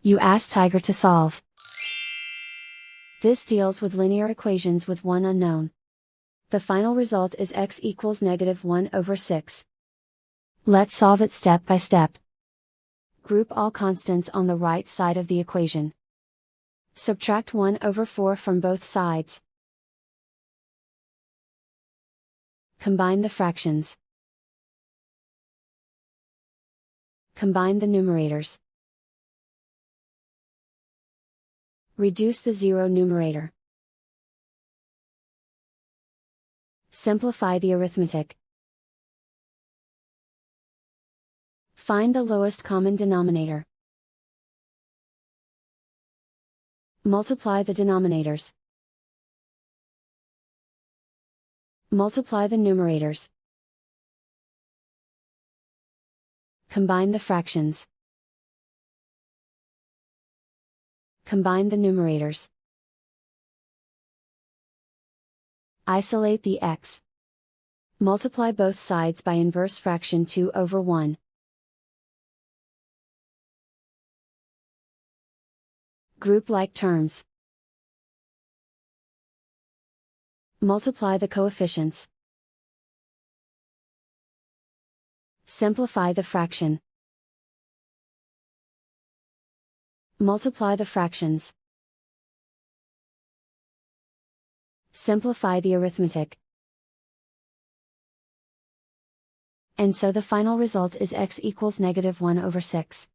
You ask Tiger to solve. This deals with linear equations with one unknown. The final result is x equals -1/6. Let's solve it step by step. Group all constants on the right side of the equation. Subtract 1/4 from both sides. Combine the fractions. Combine the numerators. Reduce the zero numerator. Simplify the arithmetic. Find the lowest common denominator. Multiply the denominators. Multiply the numerators. Combine the fractions. Combine the numerators. Isolate the x. Multiply both sides by inverse fraction 2/1. Group like terms. Multiply the coefficients. Simplify the fraction. Multiply the fractions. Simplify the arithmetic. And so the final result is x equals -1/6.